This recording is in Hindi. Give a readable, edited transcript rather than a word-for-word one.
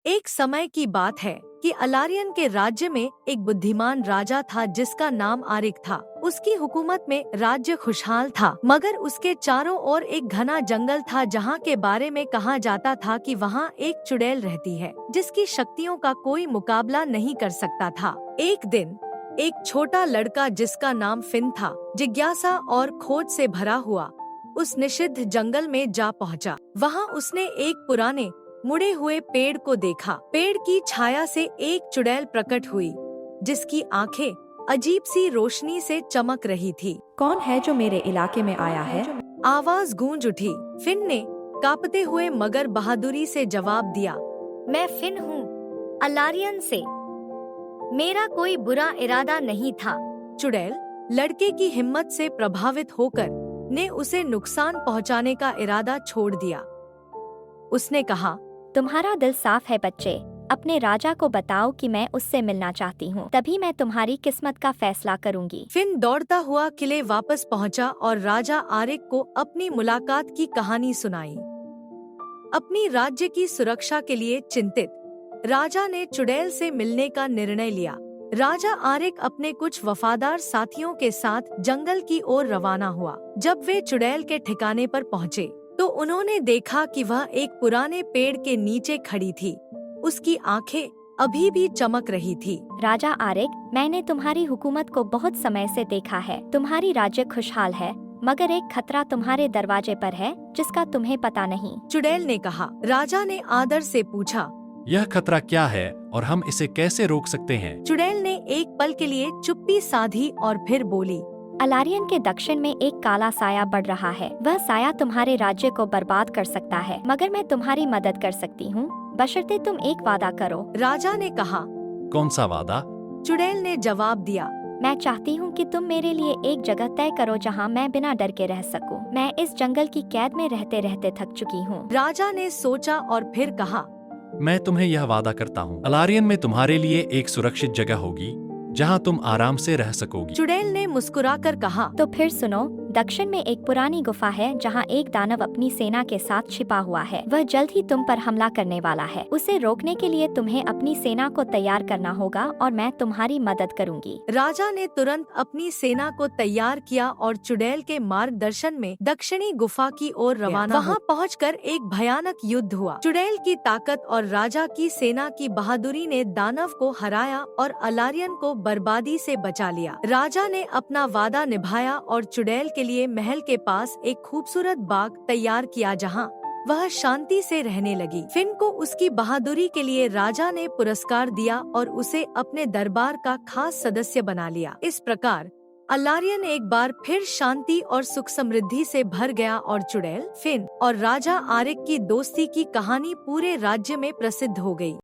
एक समय की बात है कि अलारियन के राज्य में एक बुद्धिमान राजा था जिसका नाम आरिक था। उसकी हुकूमत में राज्य खुशहाल था, मगर उसके चारों ओर एक घना जंगल था जहाँ के बारे में कहा जाता था कि वहाँ एक चुड़ैल रहती है जिसकी शक्तियों का कोई मुकाबला नहीं कर सकता था। एक दिन एक छोटा लड़का जिसका नाम फिन था, जिज्ञासा और खोज से भरा हुआ उस निषिद्ध जंगल में जा पहुँचा। वहाँ उसने एक पुराने मुड़े हुए पेड़ को देखा। पेड़ की छाया से एक चुड़ैल प्रकट हुई जिसकी आंखें अजीब सी रोशनी से चमक रही थी। कौन है जो मेरे इलाके में आया है? आवाज गूंज उठी। फिन ने कांपते हुए मगर बहादुरी से जवाब दिया, मैं फिन हूँ, अलारियन से। मेरा कोई बुरा इरादा नहीं था। चुड़ैल लड़के की हिम्मत से प्रभावित होकर ने उसे नुकसान पहुंचाने का इरादा छोड़ दिया। उसने कहा, तुम्हारा दिल साफ है बच्चे, अपने राजा को बताओ कि मैं उससे मिलना चाहती हूँ, तभी मैं तुम्हारी किस्मत का फैसला करूँगी। फिन दौड़ता हुआ किले वापस पहुंचा और राजा आरिक को अपनी मुलाकात की कहानी सुनाई। अपनी राज्य की सुरक्षा के लिए चिंतित राजा ने चुड़ैल से मिलने का निर्णय लिया। राजा आरिक अपने कुछ वफादार साथियों के साथ जंगल की ओर रवाना हुआ। जब वे चुड़ैल के ठिकाने पर पहुँचे तो उन्होंने देखा कि वह एक पुराने पेड़ के नीचे खड़ी थी। उसकी आंखें अभी भी चमक रही थी। राजा आरिक, मैंने तुम्हारी हुकूमत को बहुत समय से देखा है। तुम्हारी राज्य खुशहाल है, मगर एक खतरा तुम्हारे दरवाजे पर है जिसका तुम्हें पता नहीं। चुड़ैल ने कहा। राजा ने आदर से पूछा, यह खतरा क्या है और हम इसे कैसे रोक सकते हैं? चुड़ैल ने एक पल के लिए चुप्पी साधी और फिर बोली, अलारियन के दक्षिण में एक काला साया बढ़ रहा है। वह साया तुम्हारे राज्य को बर्बाद कर सकता है, मगर मैं तुम्हारी मदद कर सकती हूँ, बशर्ते तुम एक वादा करो। राजा ने कहा। कौन सा वादा? चुड़ैल ने जवाब दिया, मैं चाहती हूँ कि तुम मेरे लिए एक जगह तय करो जहाँ मैं बिना डर के रह सकूँ। मैं इस जंगल की कैद में रहते रहते थक चुकी हूँ। राजा ने सोचा और फिर कहा, मैं तुम्हें यह वादा करता हूँ, अलारियन में तुम्हारे लिए एक सुरक्षित जगह होगी जहाँ तुम आराम से रह सकोगी। चुड़ैल ने मुस्कुराकर कहा, तो फिर सुनो, दक्षिण में एक पुरानी गुफा है जहाँ एक दानव अपनी सेना के साथ छिपा हुआ है। वह जल्द ही तुम पर हमला करने वाला है। उसे रोकने के लिए तुम्हें अपनी सेना को तैयार करना होगा और मैं तुम्हारी मदद करूंगी। राजा ने तुरंत अपनी सेना को तैयार किया और चुड़ैल के मार्गदर्शन में दक्षिणी गुफा की ओर रवाना। वहाँ पहुंचकर एक भयानक युद्ध हुआ। चुड़ैल की ताकत और राजा की सेना की बहादुरी ने दानव को हराया और अलारियन को बर्बादी से बचा लिया। राजा ने अपना वादा निभाया और चुड़ैल के लिए महल के पास एक खूबसूरत बाग तैयार किया जहां वह शांति से रहने लगी। फिन को उसकी बहादुरी के लिए राजा ने पुरस्कार दिया और उसे अपने दरबार का खास सदस्य बना लिया। इस प्रकार अलारियन एक बार फिर शांति और सुख समृद्धि से भर गया और चुड़ैल, फिन और राजा आरिक की दोस्ती की कहानी पूरे राज्य में प्रसिद्ध हो गई।